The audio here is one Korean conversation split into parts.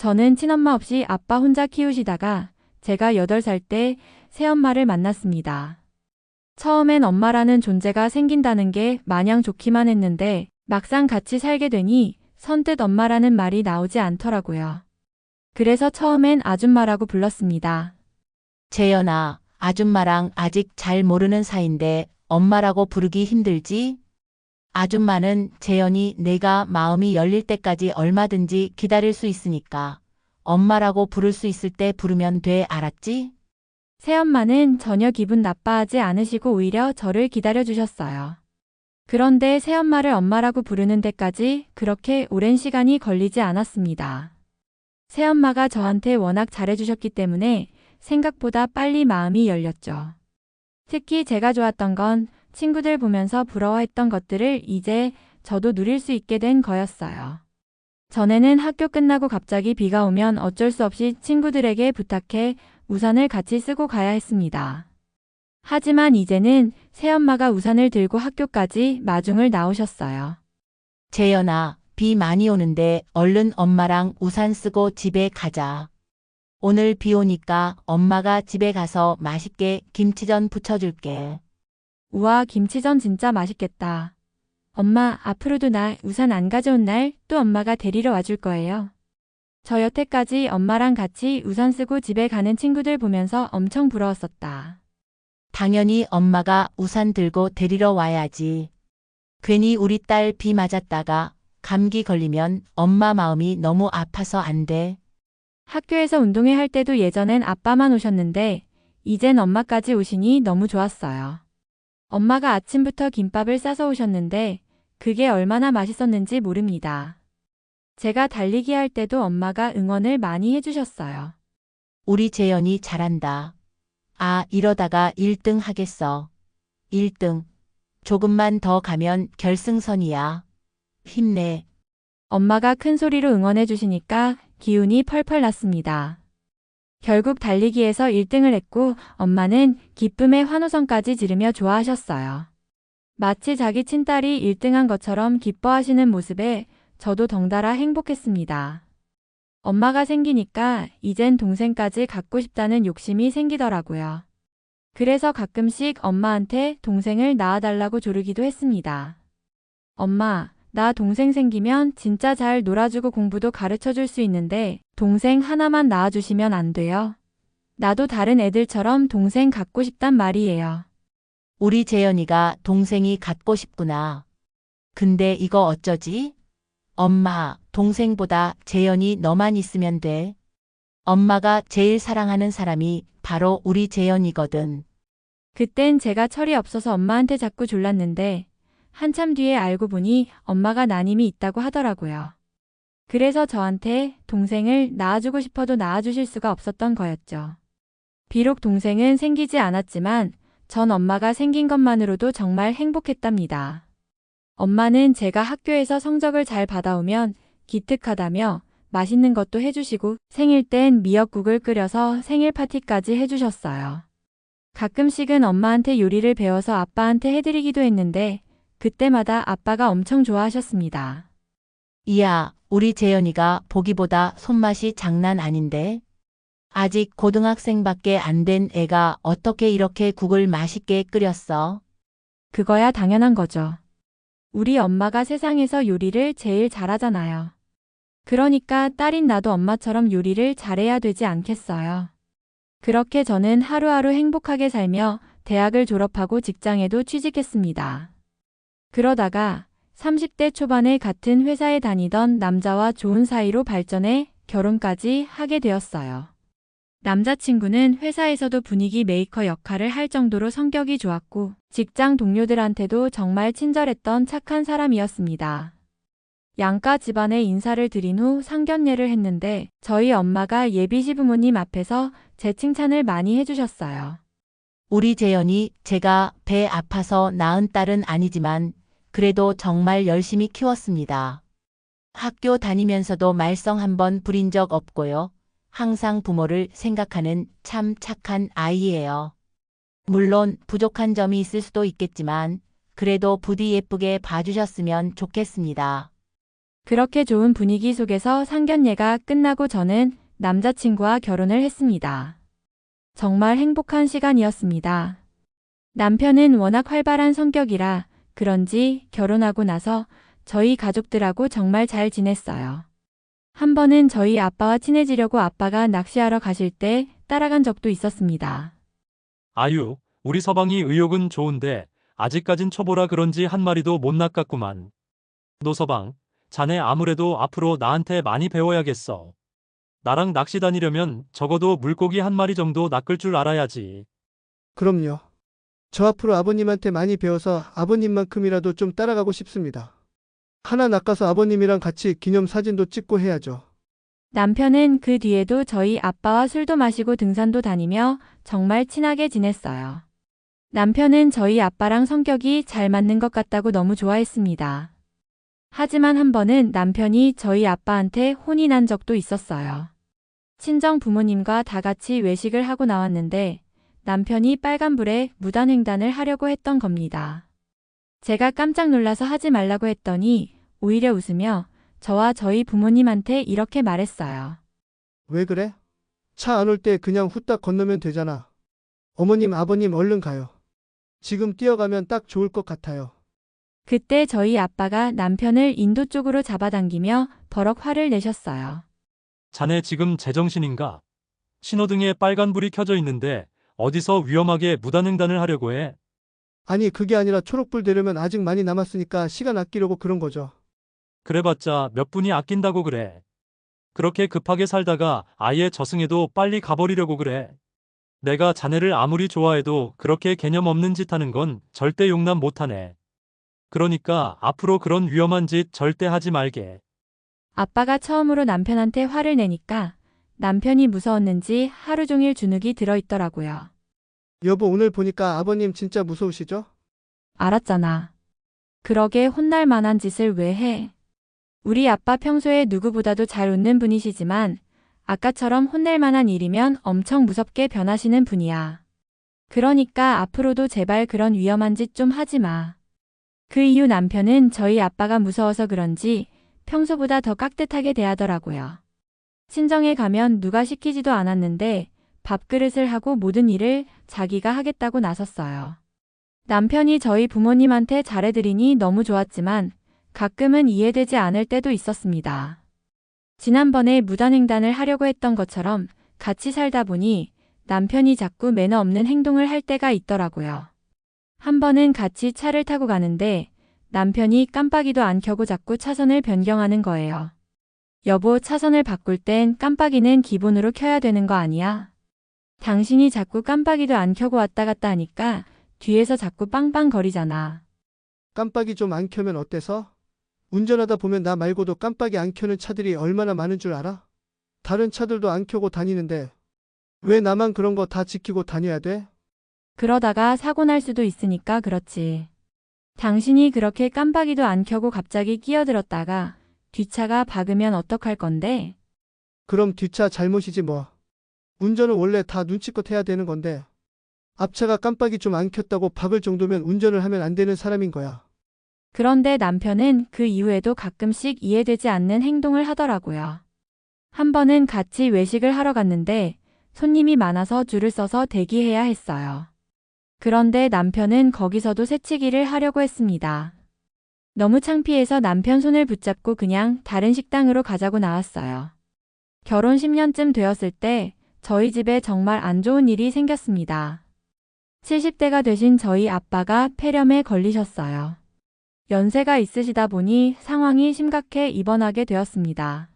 저는 친엄마 없이 아빠 혼자 키우시다가 제가 8살 때 새엄마를 만났습니다. 처음엔 엄마라는 존재가 생긴다는 게 마냥 좋기만 했는데 막상 같이 살게 되니 선뜻 엄마라는 말이 나오지 않더라고요. 그래서 처음엔 아줌마라고 불렀습니다. 재연아, 아줌마랑 아직 잘 모르는 사이인데 엄마라고 부르기 힘들지? 아줌마는 재연이 내가 마음이 열릴 때까지 얼마든지 기다릴 수 있으니까 엄마라고 부를 수 있을 때 부르면 돼, 알았지? 새엄마는 전혀 기분 나빠하지 않으시고 오히려 저를 기다려주셨어요. 그런데 새엄마를 엄마라고 부르는 데까지 그렇게 오랜 시간이 걸리지 않았습니다. 새엄마가 저한테 워낙 잘해주셨기 때문에 생각보다 빨리 마음이 열렸죠. 특히 제가 좋았던 건 친구들 보면서 부러워했던 것들을 이제 저도 누릴 수 있게 된 거였어요. 전에는 학교 끝나고 갑자기 비가 오면 어쩔 수 없이 친구들에게 부탁해 우산을 같이 쓰고 가야 했습니다. 하지만 이제는 새엄마가 우산을 들고 학교까지 마중을 나오셨어요. 재연아, 비 많이 오는데 얼른 엄마랑 우산 쓰고 집에 가자. 오늘 비 오니까 엄마가 집에 가서 맛있게 김치전 부쳐줄게. 우와, 김치전 진짜 맛있겠다. 엄마, 앞으로도 나 우산 안 가져온 날 또 엄마가 데리러 와줄 거예요. 저 여태까지 엄마랑 같이 우산 쓰고 집에 가는 친구들 보면서 엄청 부러웠었다. 당연히 엄마가 우산 들고 데리러 와야지. 괜히 우리 딸 비 맞았다가 감기 걸리면 엄마 마음이 너무 아파서 안 돼. 학교에서 운동회 할 때도 예전엔 아빠만 오셨는데 이젠 엄마까지 오시니 너무 좋았어요. 엄마가 아침부터 김밥을 싸서 오셨는데 그게 얼마나 맛있었는지 모릅니다. 제가 달리기 할 때도 엄마가 응원을 많이 해주셨어요. 우리 재연이 잘한다. 아, 이러다가 1등 하겠어. 1등. 조금만 더 가면 결승선이야. 힘내. 엄마가 큰 소리로 응원해 주시니까 기운이 펄펄 났습니다. 결국 달리기에서 1등을 했고 엄마는 기쁨의 환호성까지 지르며 좋아하셨어요. 마치 자기 친딸이 1등한 것처럼 기뻐하시는 모습에 저도 덩달아 행복했습니다. 엄마가 생기니까 이젠 동생까지 갖고 싶다는 욕심이 생기더라고요. 그래서 가끔씩 엄마한테 동생을 낳아달라고 조르기도 했습니다. 엄마, 나 동생 생기면 진짜 잘 놀아주고 공부도 가르쳐줄 수 있는데 동생 하나만 낳아주시면 안 돼요? 나도 다른 애들처럼 동생 갖고 싶단 말이에요. 우리 재연이가 동생이 갖고 싶구나. 근데 이거 어쩌지? 엄마, 동생보다 재연이 너만 있으면 돼. 엄마가 제일 사랑하는 사람이 바로 우리 재연이거든. 그땐 제가 철이 없어서 엄마한테 자꾸 졸랐는데 한참 뒤에 알고 보니 엄마가 난임이 있다고 하더라고요. 그래서 저한테 동생을 낳아주고 싶어도 낳아주실 수가 없었던 거였죠. 비록 동생은 생기지 않았지만 전 엄마가 생긴 것만으로도 정말 행복했답니다. 엄마는 제가 학교에서 성적을 잘 받아오면 기특하다며 맛있는 것도 해주시고 생일 땐 미역국을 끓여서 생일 파티까지 해주셨어요. 가끔씩은 엄마한테 요리를 배워서 아빠한테 해드리기도 했는데 그때마다 아빠가 엄청 좋아하셨습니다. 이야, 우리 재연이가 보기보다 손맛이 장난 아닌데? 아직 고등학생밖에 안 된 애가 어떻게 이렇게 국을 맛있게 끓였어? 그거야 당연한 거죠. 우리 엄마가 세상에서 요리를 제일 잘하잖아요. 그러니까 딸인 나도 엄마처럼 요리를 잘해야 되지 않겠어요. 그렇게 저는 하루하루 행복하게 살며 대학을 졸업하고 직장에도 취직했습니다. 그러다가 30대 초반에 같은 회사에 다니던 남자와 좋은 사이로 발전해 결혼까지 하게 되었어요. 남자친구는 회사에서도 분위기 메이커 역할을 할 정도로 성격이 좋았고 직장 동료들한테도 정말 친절했던 착한 사람이었습니다. 양가 집안에 인사를 드린 후 상견례를 했는데 저희 엄마가 예비 시부모님 앞에서 제 칭찬을 많이 해주셨어요. 우리 재연이 제가 배 아파서 낳은 딸은 아니지만 그래도 정말 열심히 키웠습니다. 학교 다니면서도 말썽 한번 부린 적 없고요. 항상 부모를 생각하는 참 착한 아이예요. 물론 부족한 점이 있을 수도 있겠지만 그래도 부디 예쁘게 봐주셨으면 좋겠습니다. 그렇게 좋은 분위기 속에서 상견례가 끝나고 저는 남자친구와 결혼을 했습니다. 정말 행복한 시간이었습니다. 남편은 워낙 활발한 성격이라 그런지 결혼하고 나서 저희 가족들하고 정말 잘 지냈어요. 한 번은 저희 아빠와 친해지려고 아빠가 낚시하러 가실 때 따라간 적도 있었습니다. 아유, 우리 서방이 의욕은 좋은데 아직까진 초보라 그런지 한 마리도 못 낚았구만. 노서방, 자네 아무래도 앞으로 나한테 많이 배워야겠어. 나랑 낚시 다니려면 적어도 물고기 한 마리 정도 낚을 줄 알아야지. 그럼요. 저 앞으로 아버님한테 많이 배워서 아버님만큼이라도 좀 따라가고 싶습니다. 하나 낚아서 아버님이랑 같이 기념사진도 찍고 해야죠. 남편은 그 뒤에도 저희 아빠와 술도 마시고 등산도 다니며 정말 친하게 지냈어요. 남편은 저희 아빠랑 성격이 잘 맞는 것 같다고 너무 좋아했습니다. 하지만 한 번은 남편이 저희 아빠한테 혼이 난 적도 있었어요. 친정 부모님과 다 같이 외식을 하고 나왔는데 남편이 빨간불에 무단횡단을 하려고 했던 겁니다. 제가 깜짝 놀라서 하지 말라고 했더니 오히려 웃으며 저와 저희 부모님한테 이렇게 말했어요. 왜 그래? 차 안 올 때 그냥 후딱 건너면 되잖아. 어머님, 아버님 얼른 가요. 지금 뛰어가면 딱 좋을 것 같아요. 그때 저희 아빠가 남편을 인도 쪽으로 잡아당기며 버럭 화를 내셨어요. 자네 지금 제정신인가? 신호등에 빨간불이 켜져 있는데 어디서 위험하게 무단횡단을 하려고 해? 아니, 그게 아니라 초록불 되려면 아직 많이 남았으니까 시간 아끼려고 그런 거죠. 그래봤자 몇 분이 아낀다고 그래. 그렇게 급하게 살다가 아예 저승에도 빨리 가버리려고 그래. 내가 자네를 아무리 좋아해도 그렇게 개념 없는 짓 하는 건 절대 용납 못하네. 그러니까 앞으로 그런 위험한 짓 절대 하지 말게. 아빠가 처음으로 남편한테 화를 내니까 남편이 무서웠는지 하루 종일 주눅이 들어있더라고요. 여보, 오늘 보니까 아버님 진짜 무서우시죠? 알았잖아. 그러게 혼날 만한 짓을 왜 해? 우리 아빠 평소에 누구보다도 잘 웃는 분이시지만 아까처럼 혼낼 만한 일이면 엄청 무섭게 변하시는 분이야. 그러니까 앞으로도 제발 그런 위험한 짓 좀 하지 마. 그 이후 남편은 저희 아빠가 무서워서 그런지 평소보다 더 깍듯하게 대하더라고요. 친정에 가면 누가 시키지도 않았는데 밥그릇을 하고 모든 일을 자기가 하겠다고 나섰어요. 남편이 저희 부모님한테 잘해드리니 너무 좋았지만 가끔은 이해되지 않을 때도 있었습니다. 지난번에 무단횡단을 하려고 했던 것처럼 같이 살다 보니 남편이 자꾸 매너 없는 행동을 할 때가 있더라고요. 한 번은 같이 차를 타고 가는데 남편이 깜빡이도 안 켜고 자꾸 차선을 변경하는 거예요. 여보, 차선을 바꿀 땐 깜빡이는 기본으로 켜야 되는 거 아니야? 당신이 자꾸 깜빡이도 안 켜고 왔다 갔다 하니까 뒤에서 자꾸 빵빵거리잖아. 깜빡이 좀 안 켜면 어때서? 운전하다 보면 나 말고도 깜빡이 안 켜는 차들이 얼마나 많은 줄 알아? 다른 차들도 안 켜고 다니는데 왜 나만 그런 거 다 지키고 다녀야 돼? 그러다가 사고 날 수도 있으니까 그렇지. 당신이 그렇게 깜빡이도 안 켜고 갑자기 끼어들었다가 뒷차가 박으면 어떡할 건데? 그럼 뒷차 잘못이지 뭐. 운전은 원래 다 눈치껏 해야 되는 건데 앞차가 깜빡이 좀 안 켰다고 박을 정도면 운전을 하면 안 되는 사람인 거야. 그런데 남편은 그 이후에도 가끔씩 이해되지 않는 행동을 하더라고요. 한 번은 같이 외식을 하러 갔는데 손님이 많아서 줄을 서서 대기해야 했어요. 그런데 남편은 거기서도 새치기를 하려고 했습니다. 너무 창피해서 남편 손을 붙잡고 그냥 다른 식당으로 가자고 나왔어요. 결혼 10년쯤 되었을 때 저희 집에 정말 안 좋은 일이 생겼습니다. 70대가 되신 저희 아빠가 폐렴에 걸리셨어요. 연세가 있으시다 보니 상황이 심각해 입원하게 되었습니다.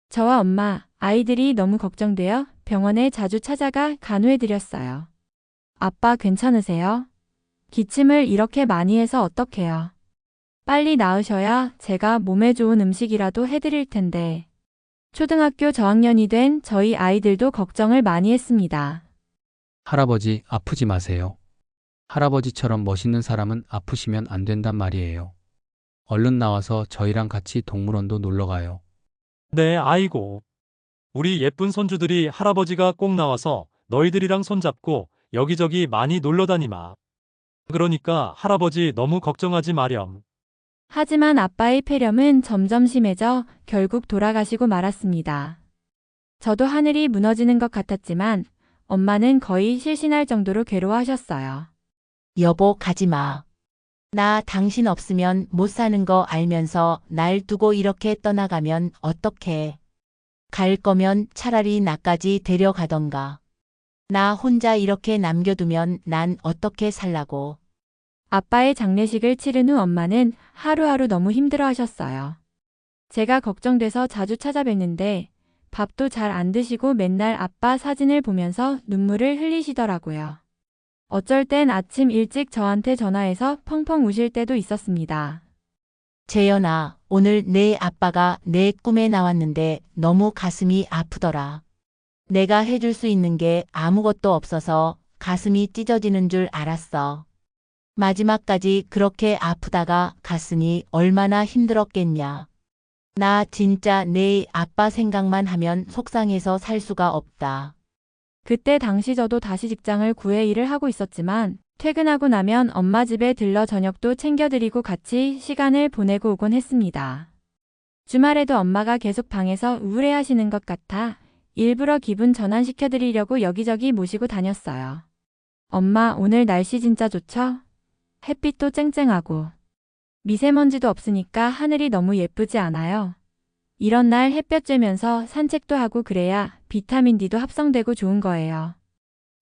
저와 엄마, 아이들이 너무 걱정되어 병원에 자주 찾아가 간호해드렸어요. 아빠 괜찮으세요? 기침을 이렇게 많이 해서 어떡해요? 빨리 나으셔야 제가 몸에 좋은 음식이라도 해드릴 텐데. 초등학교 저학년이 된 저희 아이들도 걱정을 많이 했습니다. 할아버지, 아프지 마세요. 할아버지처럼 멋있는 사람은 아프시면 안 된단 말이에요. 얼른 나와서 저희랑 같이 동물원도 놀러 가요. 네, 아이고. 우리 예쁜 손주들이 할아버지가 꼭 나와서 너희들이랑 손잡고 여기저기 많이 놀러 다니마. 그러니까 할아버지 너무 걱정하지 마렴. 하지만 아빠의 폐렴은 점점 심해져 결국 돌아가시고 말았습니다. 저도 하늘이 무너지는 것 같았지만 엄마는 거의 실신할 정도로 괴로워하셨어요. 여보, 가지 마. 나 당신 없으면 못 사는 거 알면서 날 두고 이렇게 떠나가면 어떡해. 갈 거면 차라리 나까지 데려가던가. 나 혼자 이렇게 남겨두면 난 어떻게 살라고. 아빠의 장례식을 치른 후 엄마는 하루하루 너무 힘들어 하셨어요. 제가 걱정돼서 자주 찾아뵀는데 밥도 잘 안 드시고 맨날 아빠 사진을 보면서 눈물을 흘리시더라고요. 어쩔 땐 아침 일찍 저한테 전화해서 펑펑 우실 때도 있었습니다. 재연아, 오늘 내 아빠가 내 꿈에 나왔는데 너무 가슴이 아프더라. 내가 해줄 수 있는 게 아무것도 없어서 가슴이 찢어지는 줄 알았어. 마지막까지 그렇게 아프다가 갔으니 얼마나 힘들었겠냐. 나 진짜 내 아빠 생각만 하면 속상해서 살 수가 없다. 그때 당시 저도 다시 직장을 구해 일을 하고 있었지만 퇴근하고 나면 엄마 집에 들러 저녁도 챙겨드리고 같이 시간을 보내고 오곤 했습니다. 주말에도 엄마가 계속 방에서 우울해하시는 것 같아 일부러 기분 전환시켜드리려고 여기저기 모시고 다녔어요. 엄마, 오늘 날씨 진짜 좋죠? 햇빛도 쨍쨍하고 미세먼지도 없으니까 하늘이 너무 예쁘지 않아요? 이런 날 햇볕 쬐면서 산책도 하고 그래야 비타민 D도 합성되고 좋은 거예요.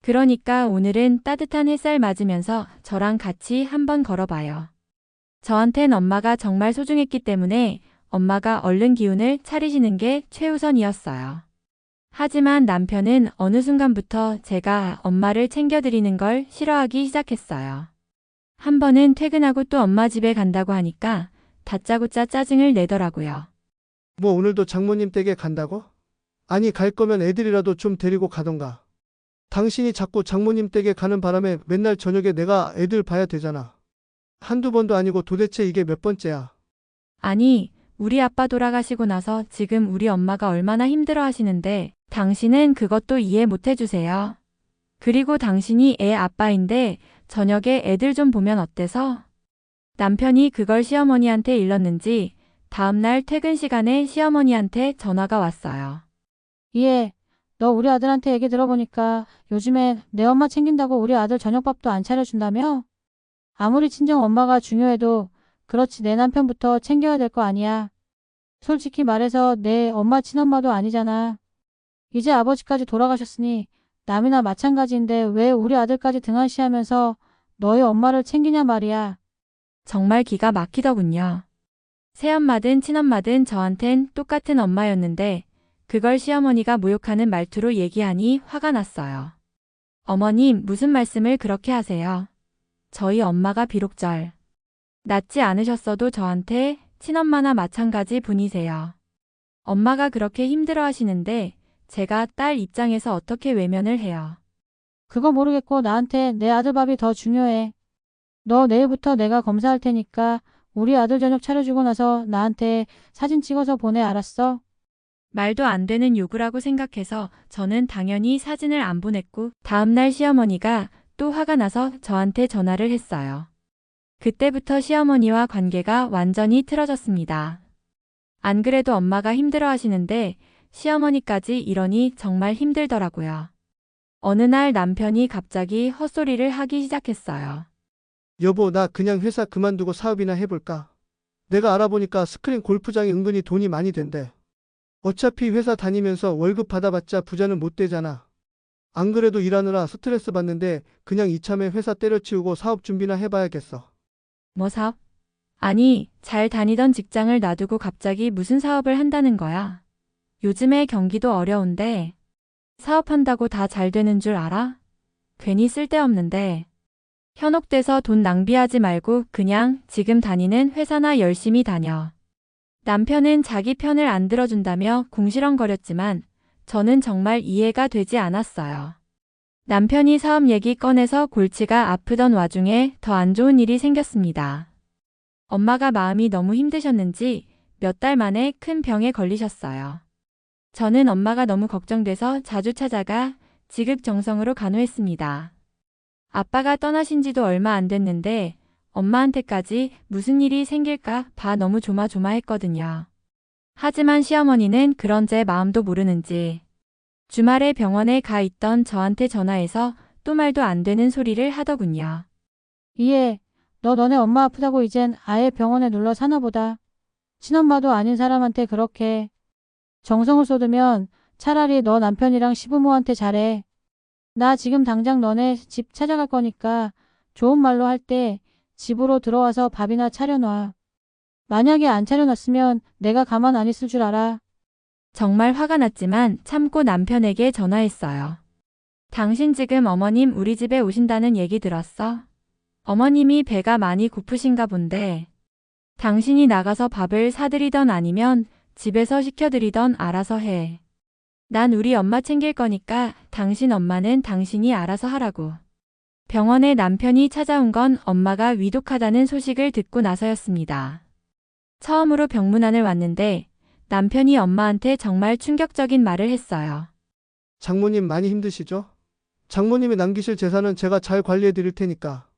그러니까 오늘은 따뜻한 햇살 맞으면서 저랑 같이 한번 걸어봐요. 저한텐 엄마가 정말 소중했기 때문에 엄마가 얼른 기운을 차리시는 게 최우선이었어요. 하지만 남편은 어느 순간부터 제가 엄마를 챙겨드리는 걸 싫어하기 시작했어요. 한 번은 퇴근하고 또 엄마 집에 간다고 하니까 다짜고짜 짜증을 내더라고요. 뭐 오늘도 장모님 댁에 간다고? 아니 갈 거면 애들이라도 좀 데리고 가던가. 당신이 자꾸 장모님 댁에 가는 바람에 맨날 저녁에 내가 애들 봐야 되잖아. 한두 번도 아니고 도대체 이게 몇 번째야. 아니, 우리 아빠 돌아가시고 나서 지금 우리 엄마가 얼마나 힘들어 하시는데 당신은 그것도 이해 못 해주세요. 그리고 당신이 애 아빠인데 저녁에 애들 좀 보면 어때서? 남편이 그걸 시어머니한테 일렀는지 다음날 퇴근 시간에 시어머니한테 전화가 왔어요. 예, 너 우리 아들한테 얘기 들어보니까 요즘에 내 엄마 챙긴다고 우리 아들 저녁밥도 안 차려준다며? 아무리 친정 엄마가 중요해도 그렇지 내 남편부터 챙겨야 될 거 아니야. 솔직히 말해서 내 엄마 친엄마도 아니잖아. 이제 아버지까지 돌아가셨으니 남이나 마찬가지인데 왜 우리 아들까지 등한시하면서 너희 엄마를 챙기냐 말이야. 정말 기가 막히더군요. 새엄마든 친엄마든 저한텐 똑같은 엄마였는데 그걸 시어머니가 모욕하는 말투로 얘기하니 화가 났어요. 어머님, 무슨 말씀을 그렇게 하세요? 저희 엄마가 비록 낳지 않으셨어도 저한테 친엄마나 마찬가지 분이세요. 엄마가 그렇게 힘들어 하시는데 제가 딸 입장에서 어떻게 외면을 해요? 그거 모르겠고 나한테 내 아들 밥이 더 중요해. 너 내일부터 내가 검사할 테니까 우리 아들 저녁 차려주고 나서 나한테 사진 찍어서 보내, 알았어? 말도 안 되는 요구라고 생각해서 저는 당연히 사진을 안 보냈고 다음날 시어머니가 또 화가 나서 저한테 전화를 했어요. 그때부터 시어머니와 관계가 완전히 틀어졌습니다. 안 그래도 엄마가 힘들어 하시는데 시어머니까지 이러니 정말 힘들더라고요. 어느 날 남편이 갑자기 헛소리를 하기 시작했어요. 여보, 나 그냥 회사 그만두고 사업이나 해볼까? 내가 알아보니까 스크린 골프장이 은근히 돈이 많이 된대. 어차피 회사 다니면서 월급 받아봤자 부자는 못 되잖아. 안 그래도 일하느라 스트레스 받는데 그냥 이참에 회사 때려치우고 사업 준비나 해봐야겠어. 뭐 사업? 아니, 잘 다니던 직장을 놔두고 갑자기 무슨 사업을 한다는 거야? 요즘에 경기도 어려운데 사업한다고 다 잘 되는 줄 알아? 괜히 쓸데없는데. 현혹돼서 돈 낭비하지 말고 그냥 지금 다니는 회사나 열심히 다녀. 남편은 자기 편을 안 들어준다며 궁시렁거렸지만 저는 정말 이해가 되지 않았어요. 남편이 사업 얘기 꺼내서 골치가 아프던 와중에 더 안 좋은 일이 생겼습니다. 엄마가 마음이 너무 힘드셨는지 몇 달 만에 큰 병에 걸리셨어요. 저는 엄마가 너무 걱정돼서 자주 찾아가 지극정성으로 간호했습니다. 아빠가 떠나신 지도 얼마 안 됐는데 엄마한테까지 무슨 일이 생길까 봐 너무 조마조마했거든요. 하지만 시어머니는 그런 제 마음도 모르는지 주말에 병원에 가 있던 저한테 전화해서 또 말도 안 되는 소리를 하더군요. 이해. 너네 엄마 아프다고 이젠 아예 병원에 눌러 사나 보다. 친엄마도 아닌 사람한테 그렇게 정성을 쏟으면 차라리 너 남편이랑 시부모한테 잘해. 나 지금 당장 너네 집 찾아갈 거니까 좋은 말로 할 때 집으로 들어와서 밥이나 차려놔. 만약에 안 차려놨으면 내가 가만 안 있을 줄 알아. 정말 화가 났지만 참고 남편에게 전화했어요. 당신 지금 어머님 우리 집에 오신다는 얘기 들었어? 어머님이 배가 많이 고프신가 본데 당신이 나가서 밥을 사드리던 아니면 집에서 시켜드리던 알아서 해. 난 우리 엄마 챙길 거니까 당신 엄마는 당신이 알아서 하라고. 병원에 남편이 찾아온 건 엄마가 위독하다는 소식을 듣고 나서였습니다. 처음으로 병문안을 왔는데 남편이 엄마한테 정말 충격적인 말을 했어요. 장모님 많이 힘드시죠? 장모님이 남기실 재산은 제가 잘 관리해 드릴 테니까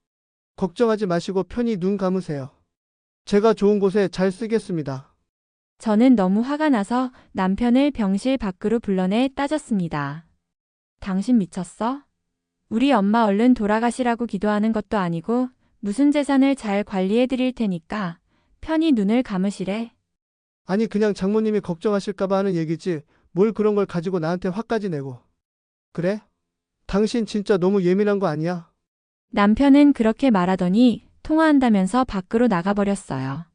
걱정하지 마시고 편히 눈 감으세요. 제가 좋은 곳에 잘 쓰겠습니다. 저는 너무 화가 나서 남편을 병실 밖으로 불러내 따졌습니다. 당신 미쳤어? 우리 엄마 얼른 돌아가시라고 기도하는 것도 아니고 무슨 재산을 잘 관리해 드릴 테니까 편히 눈을 감으시래. 아니 그냥 장모님이 걱정하실까봐 하는 얘기지 뭘 그런 걸 가지고 나한테 화까지 내고. 그래? 당신 진짜 너무 예민한 거 아니야? 남편은 그렇게 말하더니 통화한다면서 밖으로 나가버렸어요.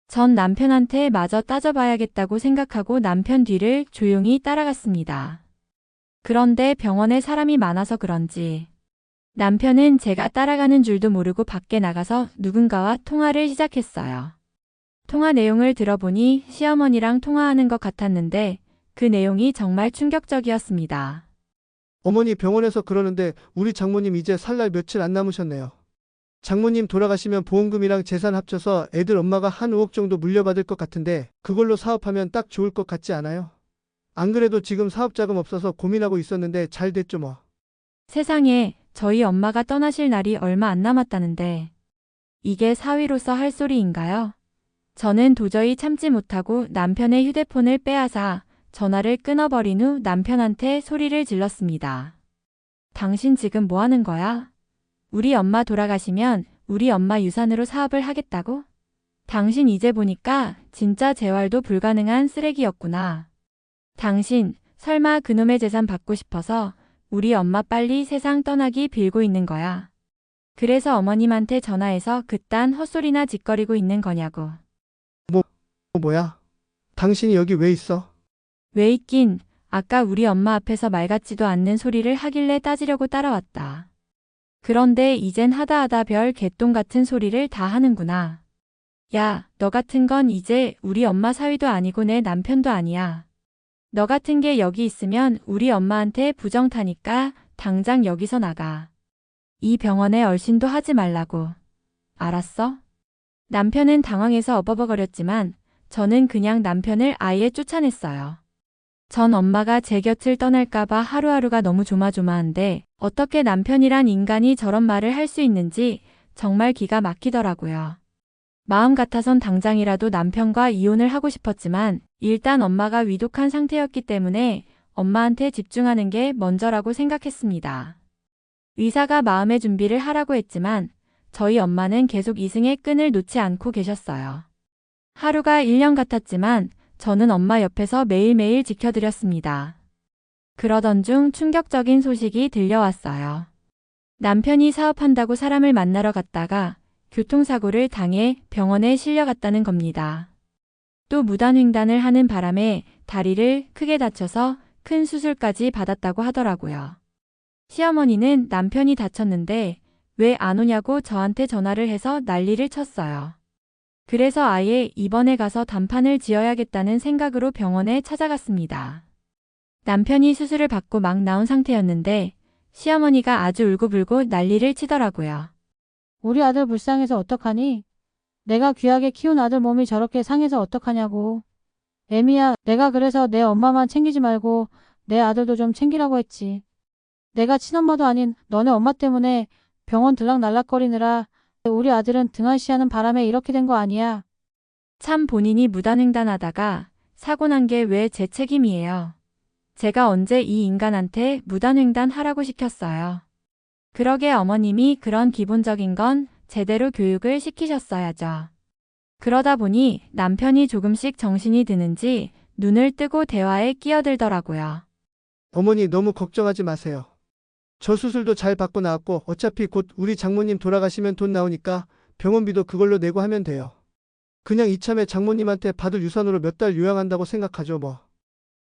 전 남편한테 마저 따져봐야겠다고 생각하고 남편 뒤를 조용히 따라갔습니다. 그런데 병원에 사람이 많아서 그런지 남편은 제가 따라가는 줄도 모르고 밖에 나가서 누군가와 통화를 시작했어요. 통화 내용을 들어보니 시어머니랑 통화하는 것 같았는데 그 내용이 정말 충격적이었습니다. 어머니 병원에서 그러는데 우리 장모님 이제 살 날 며칠 안 남으셨네요. 장모님 돌아가시면 보험금이랑 재산 합쳐서 애들 엄마가 한 5억 정도 물려받을 것 같은데 그걸로 사업하면 딱 좋을 것 같지 않아요? 안 그래도 지금 사업자금 없어서 고민하고 있었는데 잘 됐죠 뭐. 세상에 저희 엄마가 떠나실 날이 얼마 안 남았다는데 이게 사위로서 할 소리인가요? 저는 도저히 참지 못하고 남편의 휴대폰을 빼앗아 전화를 끊어버린 후 남편한테 소리를 질렀습니다. 당신 지금 뭐 하는 거야? 우리 엄마 돌아가시면 우리 엄마 유산으로 사업을 하겠다고? 당신 이제 보니까 진짜 재활도 불가능한 쓰레기였구나. 당신 설마 그놈의 재산 받고 싶어서 우리 엄마 빨리 세상 떠나기 빌고 있는 거야. 그래서 어머님한테 전화해서 그딴 헛소리나 짓거리고 있는 거냐고. 뭐야? 당신이 여기 왜 있어? 왜 있긴, 아까 우리 엄마 앞에서 말 같지도 않는 소리를 하길래 따지려고 따라왔다. 그런데 이젠 하다 별 개똥 같은 소리를 다 하는구나. 야, 너 같은 건 이제 우리 엄마 사위도 아니고 내 남편도 아니야. 너 같은 게 여기 있으면 우리 엄마한테 부정 타니까 당장 여기서 나가. 이 병원에 얼씬도 하지 말라고. 알았어? 남편은 당황해서 어버버거렸지만 저는 그냥 남편을 아예 쫓아냈어요. 전 엄마가 제 곁을 떠날까봐 하루하루가 너무 조마조마한데 어떻게 남편이란 인간이 저런 말을 할 수 있는지 정말 기가 막히더라고요. 마음 같아선 당장이라도 남편과 이혼을 하고 싶었지만 일단 엄마가 위독한 상태였기 때문에 엄마한테 집중하는 게 먼저라고 생각했습니다. 의사가 마음의 준비를 하라고 했지만 저희 엄마는 계속 이승의 끈을 놓지 않고 계셨어요. 하루가 1년 같았지만 저는 엄마 옆에서 매일매일 지켜드렸습니다. 그러던 중 충격적인 소식이 들려왔어요. 남편이 사업한다고 사람을 만나러 갔다가 교통사고를 당해 병원에 실려갔다는 겁니다. 또 무단횡단을 하는 바람에 다리를 크게 다쳐서 큰 수술까지 받았다고 하더라고요. 시어머니는 남편이 다쳤는데 왜 안 오냐고 저한테 전화를 해서 난리를 쳤어요. 그래서 아예 입원해 가서 단판을 지어야겠다는 생각으로 병원에 찾아갔습니다. 남편이 수술을 받고 막 나온 상태였는데 시어머니가 아주 울고불고 난리를 치더라고요. 우리 아들 불쌍해서 어떡하니? 내가 귀하게 키운 아들 몸이 저렇게 상해서 어떡하냐고. 애미야, 내가 그래서 내 엄마만 챙기지 말고 내 아들도 좀 챙기라고 했지. 내가 친엄마도 아닌 너네 엄마 때문에 병원 들락날락거리느라 우리 아들은 등한시하는 바람에 이렇게 된 거 아니야. 참 본인이 무단횡단하다가 사고 난 게 왜 제 책임이에요. 제가 언제 이 인간한테 무단횡단하라고 시켰어요. 그러게 어머님이 그런 기본적인 건 제대로 교육을 시키셨어야죠. 그러다 보니 남편이 조금씩 정신이 드는지 눈을 뜨고 대화에 끼어들더라고요. 어머니 너무 걱정하지 마세요. 저 수술도 잘 받고 나왔고 어차피 곧 우리 장모님 돌아가시면 돈 나오니까 병원비도 그걸로 내고 하면 돼요. 그냥 이참에 장모님한테 받을 유산으로 몇 달 요양한다고 생각하죠 뭐.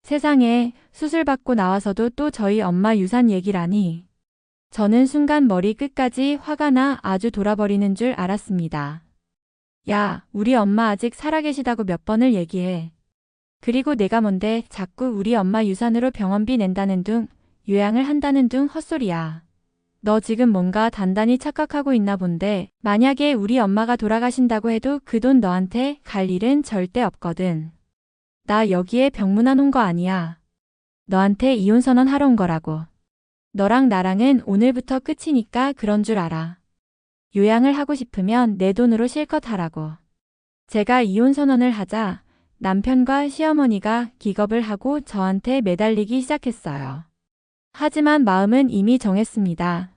세상에 수술 받고 나와서도 또 저희 엄마 유산 얘기라니. 저는 순간 머리 끝까지 화가 나 아주 돌아버리는 줄 알았습니다. 야, 우리 엄마 아직 살아계시다고 몇 번을 얘기해. 그리고 내가 뭔데 자꾸 우리 엄마 유산으로 병원비 낸다는 둥, 요양을 한다는 둥 헛소리야. 너 지금 뭔가 단단히 착각하고 있나 본데 만약에 우리 엄마가 돌아가신다고 해도 그 돈 너한테 갈 일은 절대 없거든. 나 여기에 병문안 온 거 아니야. 너한테 이혼 선언 하러 온 거라고. 너랑 나랑은 오늘부터 끝이니까 그런 줄 알아. 요양을 하고 싶으면 내 돈으로 실컷 하라고. 제가 이혼 선언을 하자 남편과 시어머니가 기겁을 하고 저한테 매달리기 시작했어요. 하지만 마음은 이미 정했습니다.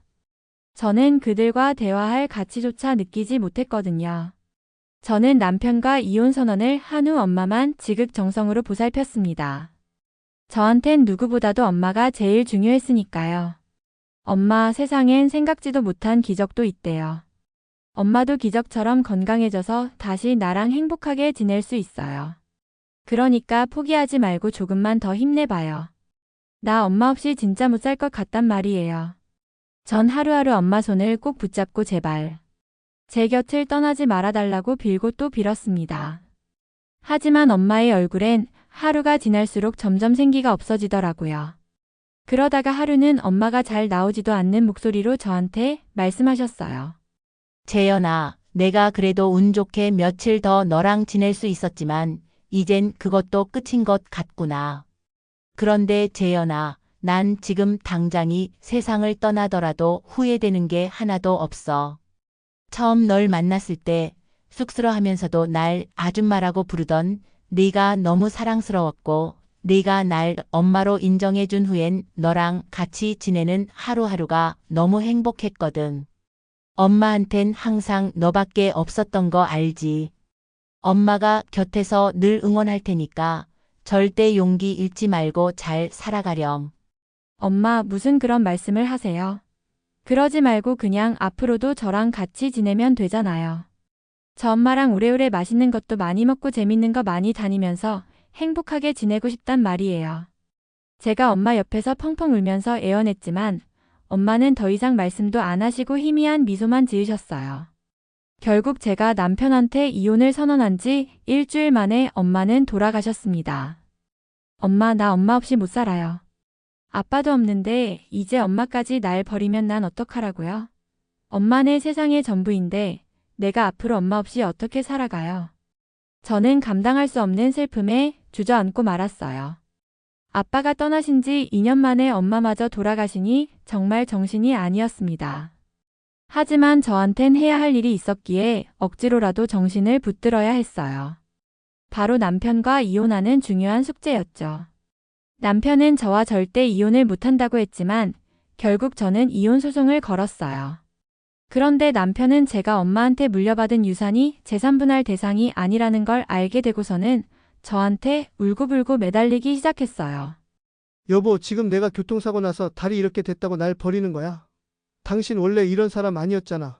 저는 그들과 대화할 가치조차 느끼지 못했거든요. 저는 남편과 이혼 선언을 한 후 엄마만 지극정성으로 보살폈습니다. 저한텐 누구보다도 엄마가 제일 중요했으니까요. 엄마 세상엔 생각지도 못한 기적도 있대요. 엄마도 기적처럼 건강해져서 다시 나랑 행복하게 지낼 수 있어요. 그러니까 포기하지 말고 조금만 더 힘내봐요. 나 엄마 없이 진짜 못 살 것 같단 말이에요. 전 하루하루 엄마 손을 꼭 붙잡고 제발 제 곁을 떠나지 말아달라고 빌고 또 빌었습니다. 하지만 엄마의 얼굴엔 하루가 지날수록 점점 생기가 없어지더라고요. 그러다가 하루는 엄마가 잘 나오지도 않는 목소리로 저한테 말씀하셨어요. 재연아, 내가 그래도 운 좋게 며칠 더 너랑 지낼 수 있었지만 이젠 그것도 끝인 것 같구나. 그런데 재연아, 난 지금 당장이 세상을 떠나더라도 후회되는 게 하나도 없어. 처음 널 만났을 때 쑥스러워하면서도 날 아줌마라고 부르던 네가 너무 사랑스러웠고 네가 날 엄마로 인정해준 후엔 너랑 같이 지내는 하루하루가 너무 행복했거든. 엄마한텐 항상 너밖에 없었던 거 알지? 엄마가 곁에서 늘 응원할 테니까 절대 용기 잃지 말고 잘 살아가렴. 엄마 무슨 그런 말씀을 하세요? 그러지 말고 그냥 앞으로도 저랑 같이 지내면 되잖아요. 저 엄마랑 오래오래 맛있는 것도 많이 먹고 재밌는 거 많이 다니면서 행복하게 지내고 싶단 말이에요. 제가 엄마 옆에서 펑펑 울면서 애원했지만 엄마는 더 이상 말씀도 안 하시고 희미한 미소만 지으셨어요. 결국 제가 남편한테 이혼을 선언한 지 일주일 만에 엄마는 돌아가셨습니다. 엄마, 나 엄마 없이 못 살아요. 아빠도 없는데 이제 엄마까지 날 버리면 난 어떡하라고요? 엄마는 세상의 전부인데 내가 앞으로 엄마 없이 어떻게 살아가요? 저는 감당할 수 없는 슬픔에 주저앉고 말았어요. 아빠가 떠나신 지 2년 만에 엄마마저 돌아가시니 정말 정신이 아니었습니다. 하지만 저한텐 해야 할 일이 있었기에 억지로라도 정신을 붙들어야 했어요. 바로 남편과 이혼하는 중요한 숙제였죠. 남편은 저와 절대 이혼을 못한다고 했지만 결국 저는 이혼 소송을 걸었어요. 그런데 남편은 제가 엄마한테 물려받은 유산이 재산분할 대상이 아니라는 걸 알게 되고서는 저한테 울고불고 매달리기 시작했어요. 여보, 지금 내가 교통사고 나서 다리 이렇게 됐다고 날 버리는 거야? 당신 원래 이런 사람 아니었잖아.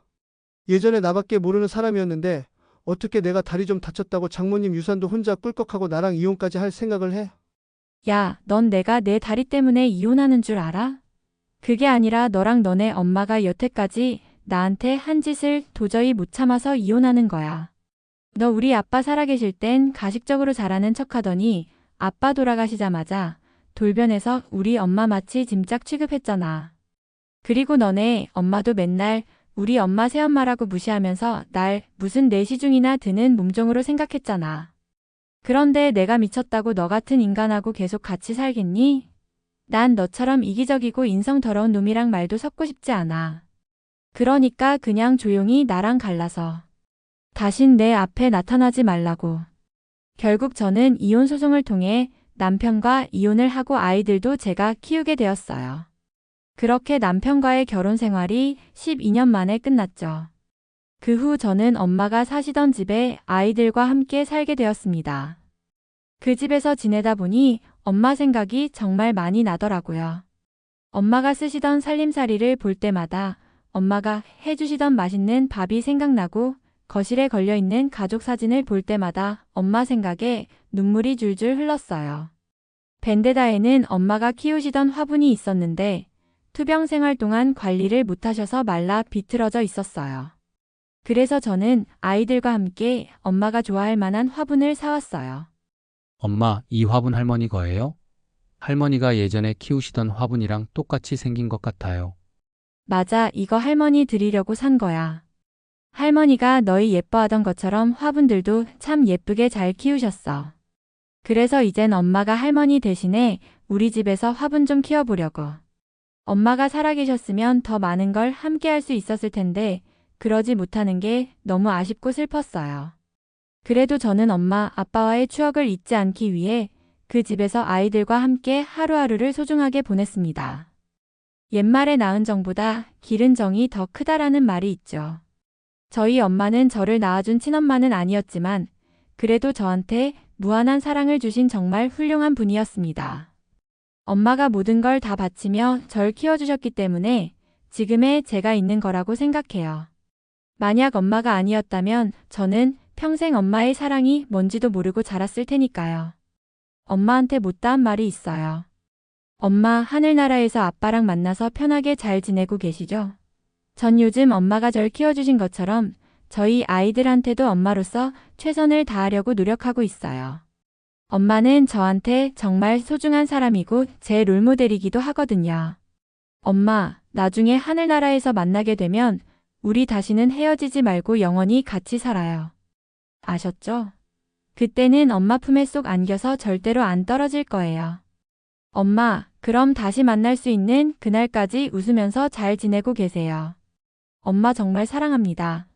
예전에 나밖에 모르는 사람이었는데 어떻게 내가 다리 좀 다쳤다고 장모님 유산도 혼자 꿀꺽하고 나랑 이혼까지 할 생각을 해? 야, 넌 내가 내 다리 때문에 이혼하는 줄 알아? 그게 아니라 너랑 너네 엄마가 여태까지 나한테 한 짓을 도저히 못 참아서 이혼하는 거야. 너 우리 아빠 살아계실 땐 가식적으로 잘하는 척하더니 아빠 돌아가시자마자 돌변해서 우리 엄마 마치 짐짝 취급했잖아. 그리고 너네 엄마도 맨날 우리 엄마 새엄마라고 무시하면서 날 무슨 내시중이나 드는 몸종으로 생각했잖아. 그런데 내가 미쳤다고 너 같은 인간하고 계속 같이 살겠니? 난 너처럼 이기적이고 인성 더러운 놈이랑 말도 섞고 싶지 않아. 그러니까 그냥 조용히 나랑 갈라서 다신 내 앞에 나타나지 말라고. 결국 저는 이혼 소송을 통해 남편과 이혼을 하고 아이들도 제가 키우게 되었어요. 그렇게 남편과의 결혼 생활이 12년 만에 끝났죠. 그 후 저는 엄마가 사시던 집에 아이들과 함께 살게 되었습니다. 그 집에서 지내다 보니 엄마 생각이 정말 많이 나더라고요. 엄마가 쓰시던 살림살이를 볼 때마다 엄마가 해주시던 맛있는 밥이 생각나고 거실에 걸려있는 가족 사진을 볼 때마다 엄마 생각에 눈물이 줄줄 흘렀어요. 벤데다에는 엄마가 키우시던 화분이 있었는데 투병 생활 동안 관리를 못하셔서 말라 비틀어져 있었어요. 그래서 저는 아이들과 함께 엄마가 좋아할 만한 화분을 사왔어요. 엄마, 이 화분 할머니 거예요? 할머니가 예전에 키우시던 화분이랑 똑같이 생긴 것 같아요. 맞아, 이거 할머니 드리려고 산 거야. 할머니가 너희 예뻐하던 것처럼 화분들도 참 예쁘게 잘 키우셨어. 그래서 이젠 엄마가 할머니 대신에 우리 집에서 화분 좀 키워보려고. 엄마가 살아계셨으면 더 많은 걸 함께 할 수 있었을 텐데 그러지 못하는 게 너무 아쉽고 슬펐어요. 그래도 저는 엄마, 아빠와의 추억을 잊지 않기 위해 그 집에서 아이들과 함께 하루하루를 소중하게 보냈습니다. 옛말에 낳은 정보다 기른 정이 더 크다라는 말이 있죠. 저희 엄마는 저를 낳아준 친엄마는 아니었지만 그래도 저한테 무한한 사랑을 주신 정말 훌륭한 분이었습니다. 엄마가 모든 걸 다 바치며 절 키워주셨기 때문에 지금의 제가 있는 거라고 생각해요. 만약 엄마가 아니었다면 저는 평생 엄마의 사랑이 뭔지도 모르고 자랐을 테니까요. 엄마한테 못다한 말이 있어요. 엄마, 하늘나라에서 아빠랑 만나서 편하게 잘 지내고 계시죠? 전 요즘 엄마가 절 키워주신 것처럼 저희 아이들한테도 엄마로서 최선을 다하려고 노력하고 있어요. 엄마는 저한테 정말 소중한 사람이고 제 롤모델이기도 하거든요. 엄마, 나중에 하늘나라에서 만나게 되면 우리 다시는 헤어지지 말고 영원히 같이 살아요. 아셨죠? 그때는 엄마 품에 쏙 안겨서 절대로 안 떨어질 거예요. 엄마, 그럼 다시 만날 수 있는 그날까지 웃으면서 잘 지내고 계세요. 엄마 정말 사랑합니다.